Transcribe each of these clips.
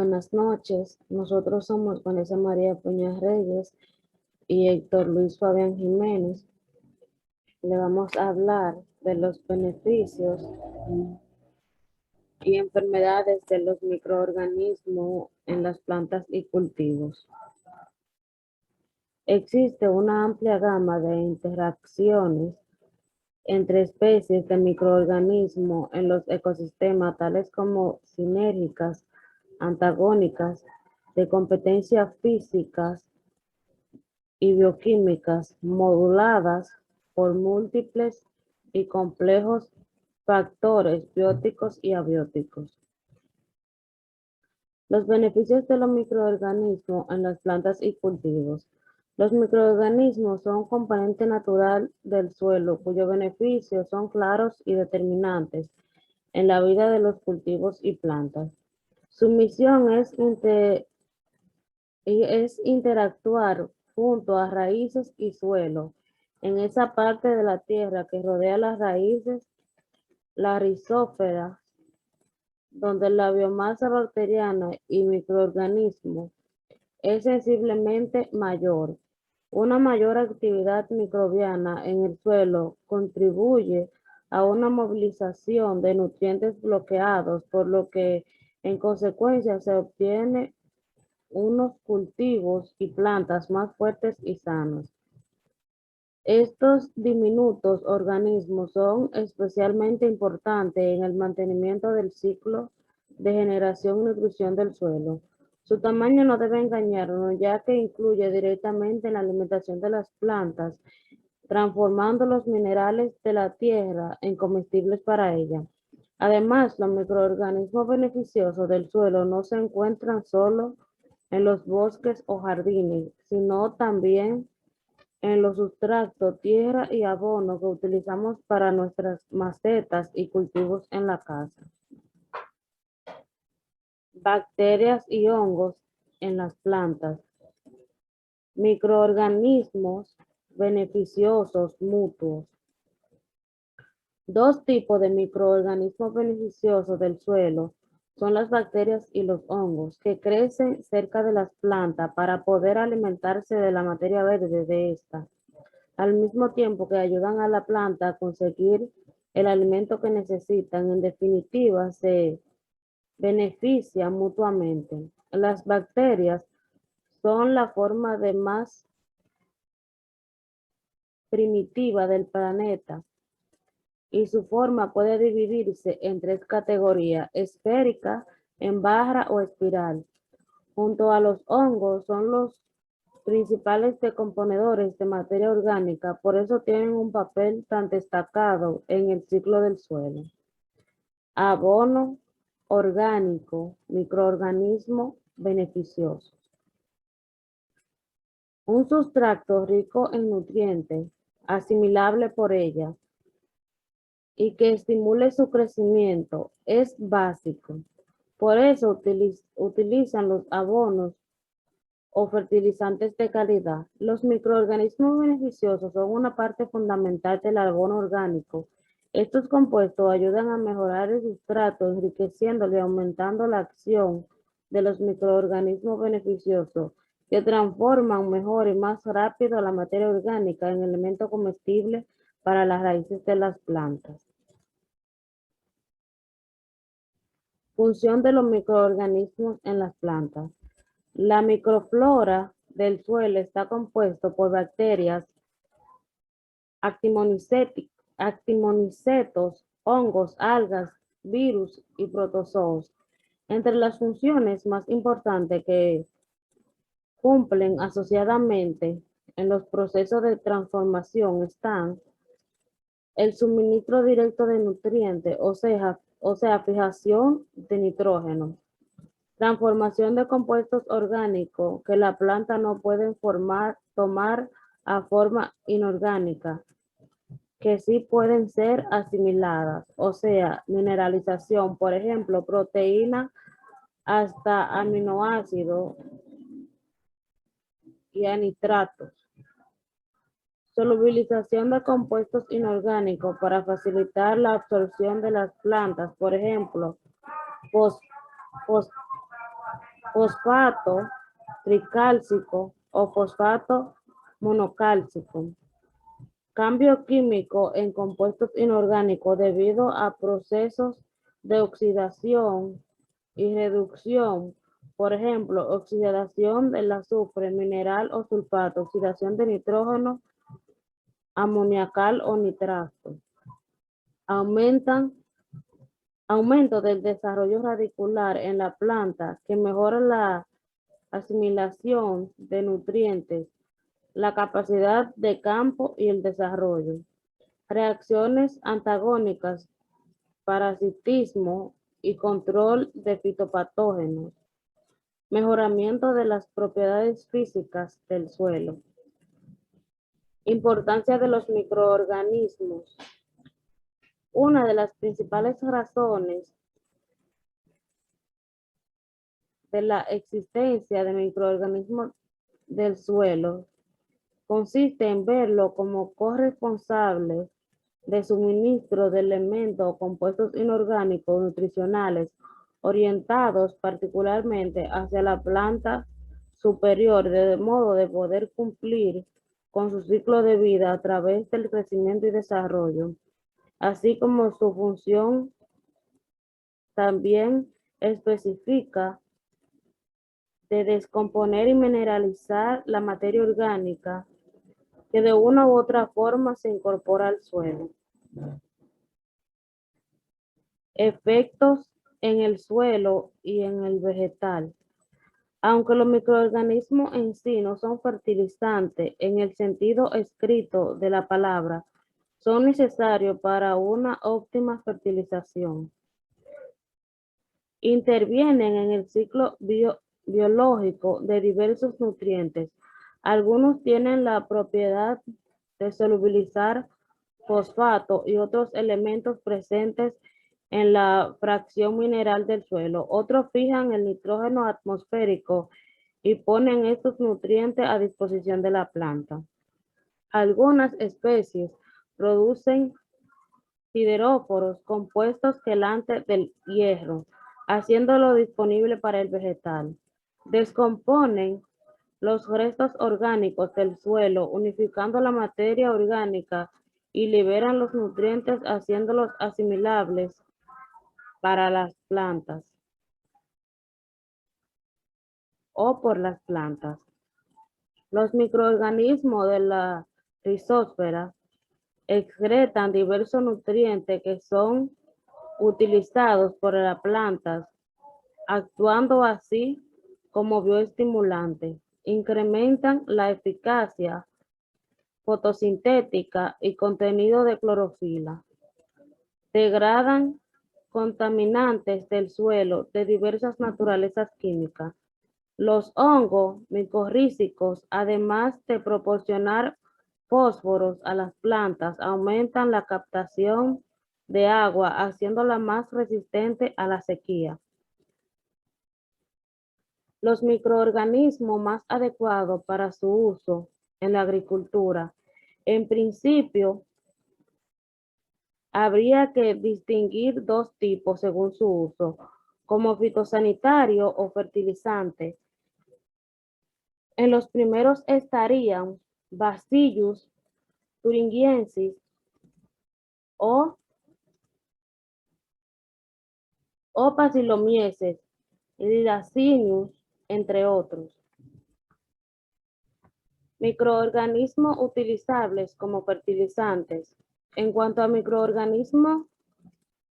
Buenas noches, nosotros somos Vanessa María Peña Reyes y Héctor Luis Fabián Jiménez. Le vamos a hablar de los beneficios y enfermedades de los microorganismos en las plantas y cultivos. Existe una amplia gama de interacciones entre especies de microorganismos en los ecosistemas, tales como sinérgicas, antagónicas, de competencia físicas y bioquímicas, moduladas por múltiples y complejos factores bióticos y abióticos. Los beneficios de los microorganismos en las plantas y cultivos. Los microorganismos son un componente natural del suelo cuyos beneficios son claros y determinantes en la vida de los cultivos y plantas. Su misión es interactuar junto a raíces y suelo en esa parte de la tierra que rodea las raíces, la rizósfera, donde la biomasa bacteriana y microorganismos es sensiblemente mayor. Una mayor actividad microbiana en el suelo contribuye a una movilización de nutrientes bloqueados, por lo que en consecuencia se obtiene unos cultivos y plantas más fuertes y sanos. Estos diminutos organismos son especialmente importantes en el mantenimiento del ciclo de generación y nutrición del suelo. Su tamaño no debe engañarnos, ya que influye directamente en la alimentación de las plantas, transformando los minerales de la tierra en comestibles para ella. Además, los microorganismos beneficiosos del suelo no se encuentran solo en los bosques o jardines, sino también en los sustratos, tierra y abono que utilizamos para nuestras macetas y cultivos en la casa. Bacterias y hongos en las plantas. Microorganismos beneficiosos mutuos. Dos tipos de microorganismos beneficiosos del suelo son las bacterias y los hongos, que crecen cerca de las plantas para poder alimentarse de la materia verde de esta, al mismo tiempo que ayudan a la planta a conseguir el alimento que necesitan. En definitiva, se benefician mutuamente. Las bacterias son la forma de más primitiva del planeta y su forma puede dividirse en tres categorías: esférica, en barra o espiral. Junto a los hongos son los principales decomponedores de materia orgánica, por eso tienen un papel tan destacado en el ciclo del suelo. Abono orgánico, microorganismo beneficioso. Un sustrato rico en nutrientes, asimilable por ella, y que estimule su crecimiento, es básico. Por eso utilizan los abonos o fertilizantes de calidad. Los microorganismos beneficiosos son una parte fundamental del abono orgánico. Estos compuestos ayudan a mejorar el sustrato, enriqueciéndolo y aumentando la acción de los microorganismos beneficiosos, que transforman mejor y más rápido la materia orgánica en elemento comestible para las raíces de las plantas. Función de los microorganismos en las plantas. La microflora del suelo está compuesto por bacterias, actimonicetos, hongos, algas, virus y protozoos. Entre las funciones más importantes que cumplen asociadamente en los procesos de transformación están el suministro directo de nutrientes, o sea, fijación de nitrógeno, transformación de compuestos orgánicos que la planta no puede tomar a forma inorgánica, que sí pueden ser asimiladas, o sea, mineralización, por ejemplo, proteína hasta aminoácidos y a nitratos. Solubilización de compuestos inorgánicos para facilitar la absorción de las plantas, por ejemplo, fosfato tricálcico o fosfato monocálcico. Cambio químico en compuestos inorgánicos debido a procesos de oxidación y reducción. Por ejemplo, oxidación del azufre, mineral o sulfato, oxidación de nitrógeno, amoniacal o nitrato. Aumento del desarrollo radicular en la planta que mejora la asimilación de nutrientes, la capacidad de campo y el desarrollo. Reacciones antagónicas, parasitismo y control de fitopatógenos. Mejoramiento de las propiedades físicas del suelo. Importancia de los microorganismos. Una de las principales razones de la existencia de microorganismos del suelo consiste en verlo como corresponsable de suministro de elementos o compuestos inorgánicos nutricionales orientados particularmente hacia la planta superior de modo de poder cumplir con su ciclo de vida a través del crecimiento y desarrollo, así como su función también específica de descomponer y mineralizar la materia orgánica que de una u otra forma se incorpora al suelo. Efectos en el suelo y en el vegetal. Aunque los microorganismos en sí no son fertilizantes en el sentido escrito de la palabra, son necesarios para una óptima fertilización. Intervienen en el ciclo biológico de diversos nutrientes. Algunos tienen la propiedad de solubilizar fosfato y otros elementos presentes en la fracción mineral del suelo. Otros fijan el nitrógeno atmosférico y ponen estos nutrientes a disposición de la planta. Algunas especies producen sideróforos compuestos quelantes del hierro, haciéndolo disponible para el vegetal. Descomponen los restos orgánicos del suelo, unificando la materia orgánica y liberan los nutrientes, haciéndolos asimilables para las plantas o por las plantas. Los microorganismos de la rizósfera excretan diversos nutrientes que son utilizados por las plantas, actuando así como bioestimulantes. Incrementan la eficacia fotosintética y contenido de clorofila. Degradan contaminantes del suelo de diversas naturalezas químicas. Los hongos micorrízicos, además de proporcionar fósforos a las plantas, aumentan la captación de agua, haciéndola más resistente a la sequía. Los microorganismos más adecuados para su uso en la agricultura. En principio, habría que distinguir dos tipos según su uso, como fitosanitario o fertilizante. En los primeros estarían Bacillus thuringiensis o Bacillomyces ricinius, entre otros. Microorganismos utilizables como fertilizantes. En cuanto a microorganismos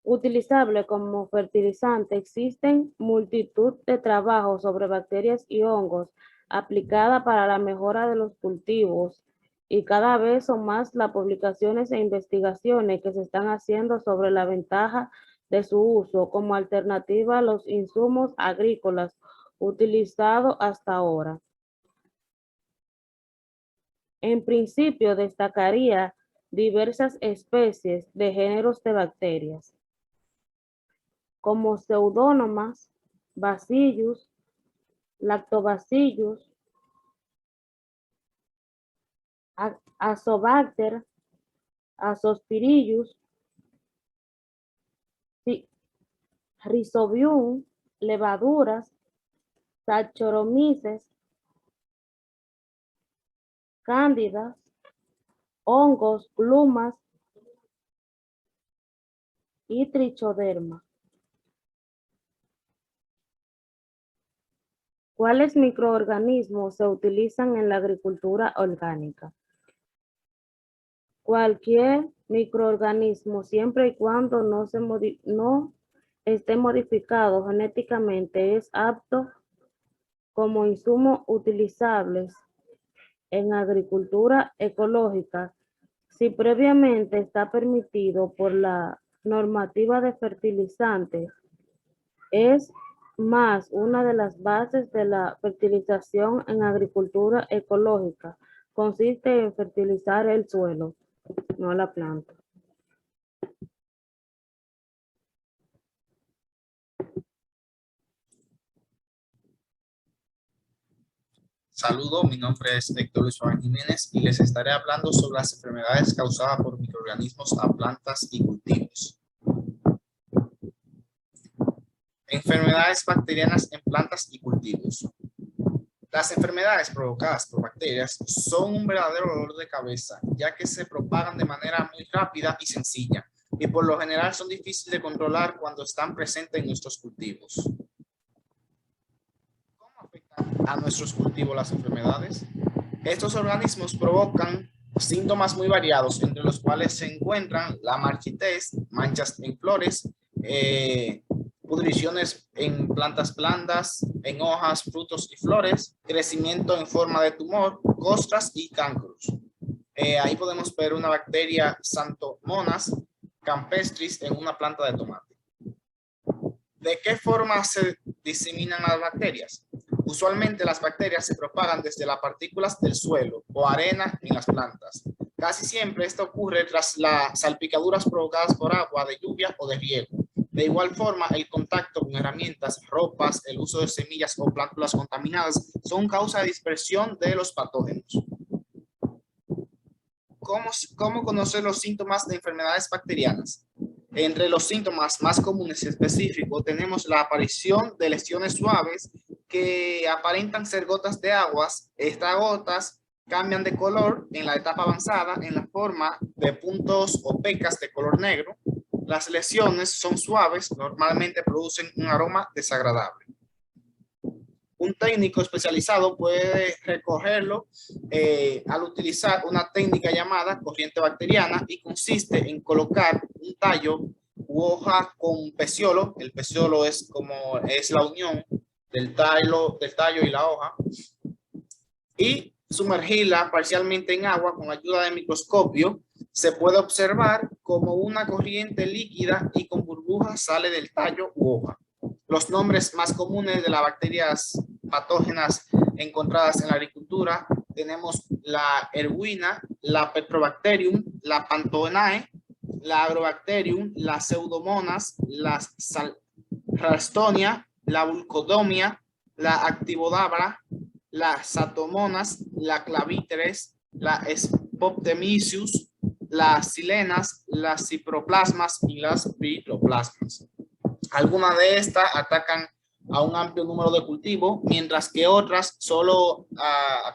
utilizables como fertilizantes, existen multitud de trabajos sobre bacterias y hongos aplicada para la mejora de los cultivos y cada vez son más las publicaciones e investigaciones que se están haciendo sobre la ventaja de su uso como alternativa a los insumos agrícolas utilizados hasta ahora. En principio, destacaría diversas especies de géneros de bacterias, como Pseudomonas, Bacillus, Lactobacillus, Azobacter, Azospirillus, Rhizobium, levaduras, Saccharomyces, cándidas, hongos, glumas y trichoderma. ¿Cuáles microorganismos se utilizan en la agricultura orgánica? Cualquier microorganismo, siempre y cuando no esté modificado genéticamente, es apto como insumos utilizables en agricultura ecológica si previamente está permitido por la normativa de fertilizantes. Es más una de las bases de la fertilización en agricultura ecológica. Consiste en fertilizar el suelo, no la planta. Saludos, mi nombre es Héctor Luis Juan Jiménez y les estaré hablando sobre las enfermedades causadas por microorganismos a plantas y cultivos. Enfermedades bacterianas en plantas y cultivos. Las enfermedades provocadas por bacterias son un verdadero dolor de cabeza, ya que se propagan de manera muy rápida y sencilla, y por lo general son difíciles de controlar cuando están presentes en nuestros cultivos. A nuestros cultivos las enfermedades. Estos organismos provocan síntomas muy variados, entre los cuales se encuentran la marchitez, manchas en flores, pudriciones en plantas blandas, en hojas, frutos y flores, crecimiento en forma de tumor, costras y cancros. Ahí podemos ver una bacteria Xanthomonas campestris en una planta de tomate. ¿De qué forma se diseminan las bacterias? Usualmente las bacterias se propagan desde las partículas del suelo o arena en las plantas. Casi siempre esto ocurre tras las salpicaduras provocadas por agua de lluvia o de riego. De igual forma, el contacto con herramientas, ropas, el uso de semillas o plántulas contaminadas son causa de dispersión de los patógenos. ¿Cómo conocer los síntomas de enfermedades bacterianas? Entre los síntomas más comunes y específicos tenemos la aparición de lesiones suaves que aparentan ser gotas de aguas. Estas gotas cambian de color en la etapa avanzada en la forma de puntos o pecas de color negro. Las lesiones son suaves, normalmente producen un aroma desagradable. Un técnico especializado puede recogerlo al utilizar una técnica llamada corriente bacteriana y consiste en colocar un tallo u hoja con peciolo. El peciolo es la unión del tallo y la hoja, y sumergirla parcialmente en agua con ayuda de microscopio. Se puede observar como una corriente líquida y con burbujas sale del tallo u hoja. Los nombres más comunes de las bacterias patógenas encontradas en la agricultura tenemos la erwina, la petrobacterium, la panthonae, la agrobacterium, la pseudomonas, la ralstonia, la vulcodomia, la activodabra, la xanthomonas, la claviteres, la spoptemisius, las silenas, las ciproplasmas y las piroplasmas. Algunas de estas atacan a un amplio número de cultivos, mientras que otras solo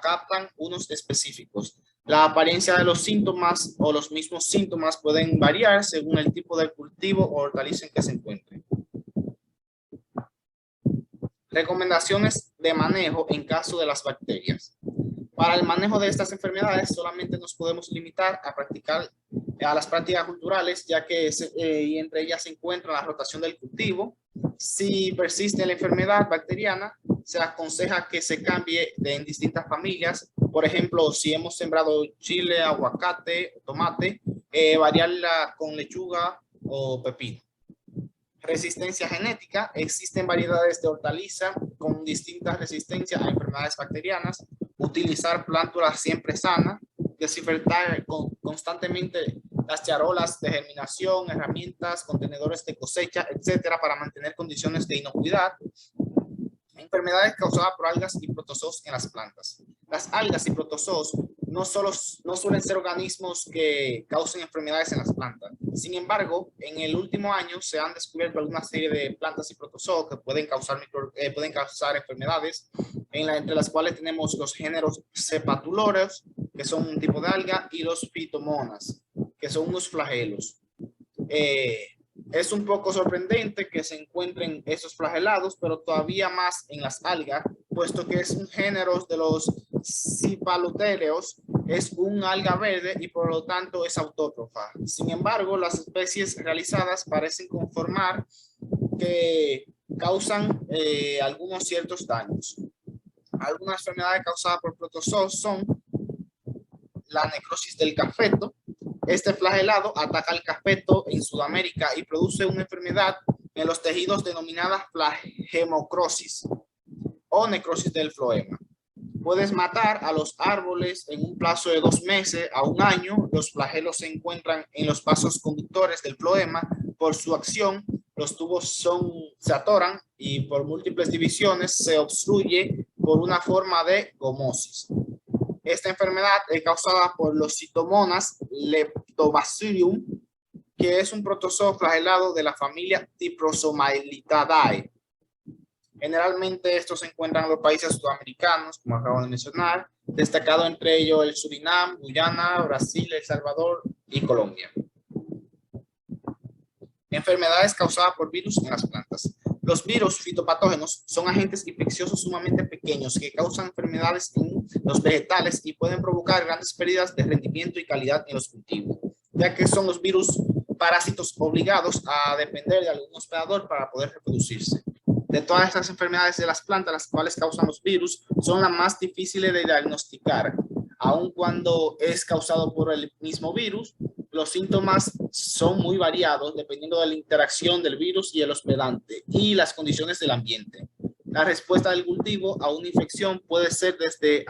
captan unos específicos. La apariencia de los síntomas o los mismos síntomas pueden variar según el tipo de cultivo o hortaliza en que se encuentre. Recomendaciones de manejo en caso de las bacterias. Para el manejo de estas enfermedades solamente nos podemos limitar a practicar a las prácticas culturales, ya que y entre ellas se encuentra la rotación del cultivo. Si persiste la enfermedad bacteriana, se aconseja que se cambie en distintas familias. Por ejemplo, si hemos sembrado chile, aguacate, tomate, variarla con lechuga o pepino. Resistencia genética. Existen variedades de hortaliza con distintas resistencias a enfermedades bacterianas. Utilizar plántulas siempre sanas. Desinfectar constantemente las charolas de germinación, herramientas, contenedores de cosecha, etcétera, para mantener condiciones de inocuidad. Enfermedades causadas por algas y protozoos en las plantas. Las algas y protozoos no suelen ser organismos que causen enfermedades en las plantas. Sin embargo, en el último año se han descubierto alguna serie de plantas y protozoos que pueden causar enfermedades, entre las cuales tenemos los géneros Cepatuloros, que son un tipo de alga, y los Phytomonas, que son unos flagelos. Es un poco sorprendente que se encuentren esos flagelados, pero todavía más en las algas, puesto que es un género de los Cipalotereos, es un alga verde y por lo tanto es autótrofa. Sin embargo, las especies realizadas parecen conformar que causan algunos ciertos daños. Algunas enfermedades causadas por protozoos son la necrosis del cafeto. Este flagelado ataca al cafeto en Sudamérica y produce una enfermedad en los tejidos denominada flagellomicrosis o necrosis del floema. Puedes matar a los árboles en un plazo de 2 meses a 1 año. Los flagelos se encuentran en los vasos conductores del floema. Por su acción, los tubos se atoran y por múltiples divisiones se obstruye por una forma de gomosis. Esta enfermedad es causada por los Phytomonas Leptobacillium, que es un protozoo flagelado de la familia Diprosomylidae. Generalmente estos se encuentran en los países sudamericanos, como acabo de mencionar, destacado entre ellos el Surinam, Guyana, Brasil, El Salvador y Colombia. Enfermedades causadas por virus en las plantas. Los virus fitopatógenos son agentes infecciosos sumamente pequeños que causan enfermedades en los vegetales y pueden provocar grandes pérdidas de rendimiento y calidad en los cultivos, ya que son los virus parásitos obligados a depender de algún hospedador para poder reproducirse. De todas estas enfermedades de las plantas, las cuales causan los virus, son las más difíciles de diagnosticar. Aun cuando es causado por el mismo virus, los síntomas son muy variados dependiendo de la interacción del virus y el hospedante y las condiciones del ambiente. La respuesta del cultivo a una infección puede ser desde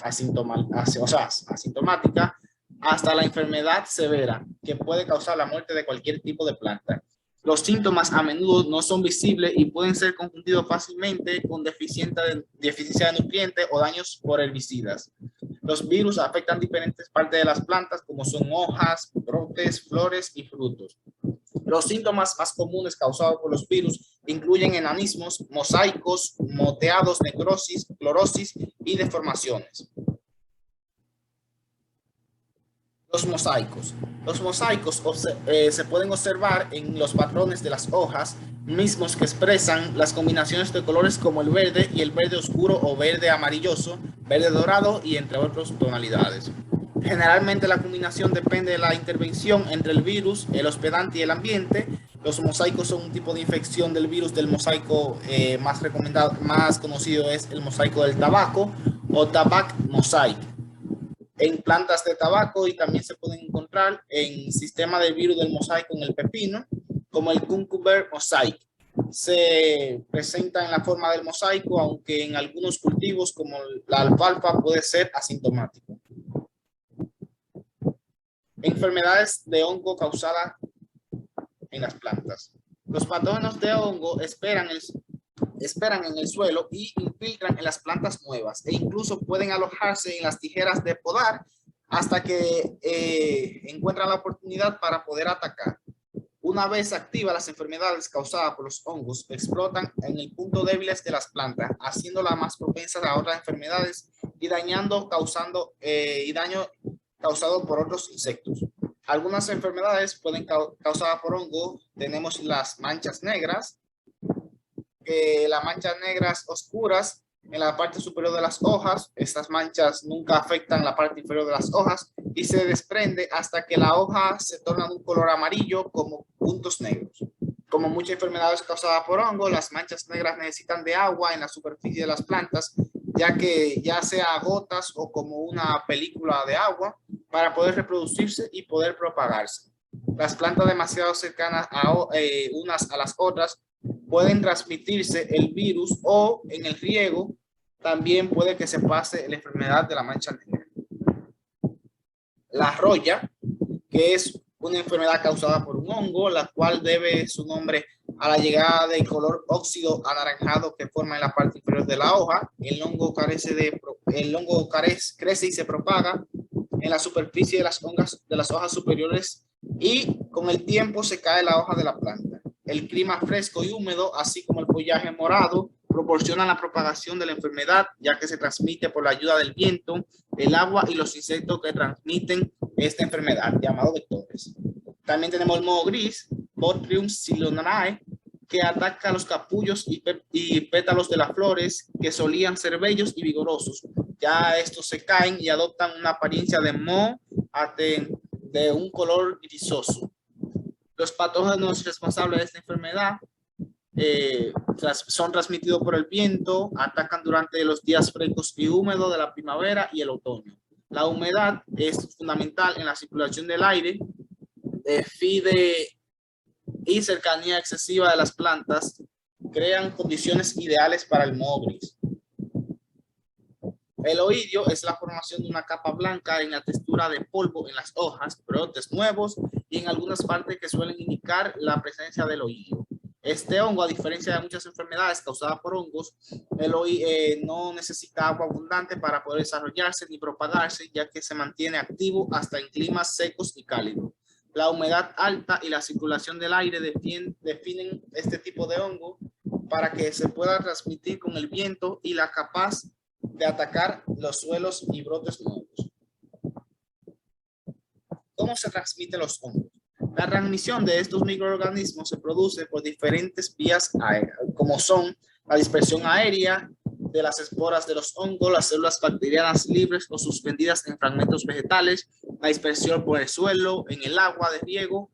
asintomática hasta la enfermedad severa, que puede causar la muerte de cualquier tipo de planta. Los síntomas a menudo no son visibles y pueden ser confundidos fácilmente con deficiencia de nutrientes o daños por herbicidas. Los virus afectan diferentes partes de las plantas, como son hojas, brotes, flores y frutos. Los síntomas más comunes causados por los virus incluyen enanismos, mosaicos, moteados, necrosis, clorosis y deformaciones. Los mosaicos. Los mosaicos se pueden observar en los patrones de las hojas, mismos que expresan las combinaciones de colores como el verde y el verde oscuro o verde amarilloso, verde dorado y entre otras tonalidades. Generalmente la combinación depende de la intervención entre el virus, el hospedante y el ambiente. Los mosaicos son un tipo de infección del virus del mosaico más conocido es el mosaico del tabaco o tabac mosaic. En plantas de tabaco y también se pueden encontrar en sistema de virus del mosaico en el pepino, como el cucumber mosaic. Se presenta en la forma del mosaico, aunque en algunos cultivos como la alfalfa puede ser asintomático. Enfermedades de hongo causadas en las plantas. Los patógenos de hongo esperan en el suelo y infiltran en las plantas nuevas e incluso pueden alojarse en las tijeras de podar hasta que encuentran la oportunidad para poder atacar. Una vez activas, las enfermedades causadas por los hongos explotan en el punto débiles de las plantas, haciéndolas más propensas a otras enfermedades y daño causado por otros insectos. Algunas enfermedades pueden causadas por hongo. Tenemos las manchas negras, las manchas negras oscuras en la parte superior de las hojas. Estas manchas nunca afectan la parte inferior de las hojas y se desprende hasta que la hoja se torna de un color amarillo como puntos negros. Como muchas enfermedades causadas por hongo, las manchas negras necesitan de agua en la superficie de las plantas, ya sea gotas o como una película de agua, para poder reproducirse y poder propagarse. Las plantas demasiado cercanas unas a las otras pueden transmitirse el virus o en el riego también puede que se pase la enfermedad de la mancha negra. La roya, que es una enfermedad causada por un hongo, la cual debe su nombre a la llegada del color óxido anaranjado que forma en la parte inferior de la hoja. El hongo crece y se propaga en la superficie de las hojas superiores y con el tiempo se cae la hoja de la planta. El clima fresco y húmedo, así como el follaje morado, proporcionan la propagación de la enfermedad, ya que se transmite por la ayuda del viento, el agua y los insectos que transmiten esta enfermedad, llamado vectores. También tenemos el moho gris, Botrium ciliolae, que ataca los capullos y pétalos de las flores que solían ser bellos y vigorosos. Ya estos se caen y adoptan una apariencia de moho de un color grisoso. Los patógenos responsables de esta enfermedad son transmitidos por el viento, atacan durante los días frescos y húmedos de la primavera y el otoño. La humedad es fundamental en la circulación del aire, FIDE y cercanía excesiva de las plantas crean condiciones ideales para el moho gris. El oidio es la formación de una capa blanca en la textura de polvo en las hojas, brotes nuevos y en algunas partes que suelen indicar la presencia del oidio. Este hongo, a diferencia de muchas enfermedades causadas por hongos, no necesita agua abundante para poder desarrollarse ni propagarse, ya que se mantiene activo hasta en climas secos y cálidos. La humedad alta y la circulación del aire definen este tipo de hongo para que se pueda transmitir con el viento y la capaz de atacar los suelos y brotes nuevos. ¿Cómo se transmiten los hongos? La transmisión de estos microorganismos se produce por diferentes vías aéreas, como son la dispersión aérea de las esporas de los hongos, las células bacterianas libres o suspendidas en fragmentos vegetales, la dispersión por el suelo, en el agua de riego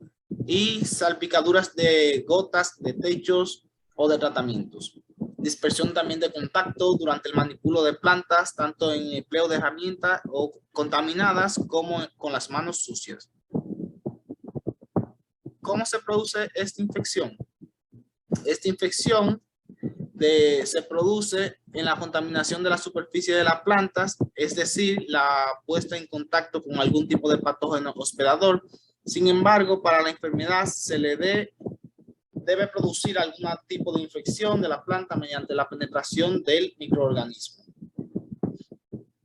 y salpicaduras de gotas de techos o de tratamientos. Dispersión también de contacto durante el manipulo de plantas, tanto en empleo de herramientas o contaminadas como con las manos sucias. ¿Cómo se produce esta infección? Esta infección se produce en la contaminación de la superficie de las plantas, es decir, la puesta en contacto con algún tipo de patógeno hospedador. Sin embargo, para la enfermedad se le debe producir algún tipo de infección de la planta mediante la penetración del microorganismo.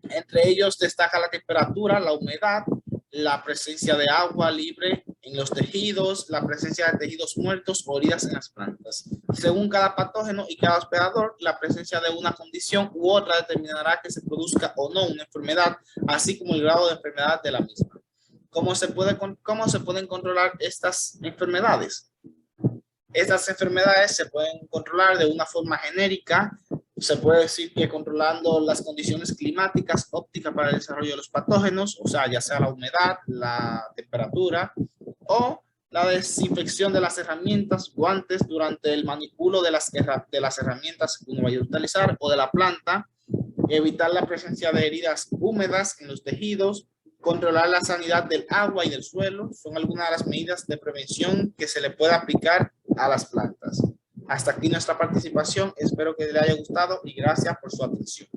Entre ellos destaca la temperatura, la humedad, la presencia de agua libre en los tejidos, la presencia de tejidos muertos o heridas en las plantas. Según cada patógeno y cada hospedador, la presencia de una condición u otra determinará que se produzca o no una enfermedad, así como el grado de enfermedad de la misma. ¿Cómo se pueden controlar estas enfermedades? Estas enfermedades se pueden controlar de una forma genérica. Se puede decir que controlando las condiciones climáticas ópticas para el desarrollo de los patógenos, o sea, ya sea la humedad, la temperatura o la desinfección de las herramientas, guantes durante el manipulo de las herramientas que uno vaya a utilizar o de la planta, evitar la presencia de heridas húmedas en los tejidos, controlar la sanidad del agua y del suelo, son algunas de las medidas de prevención que se le puede aplicar a las plantas. Hasta aquí nuestra participación, espero que le haya gustado y gracias por su atención.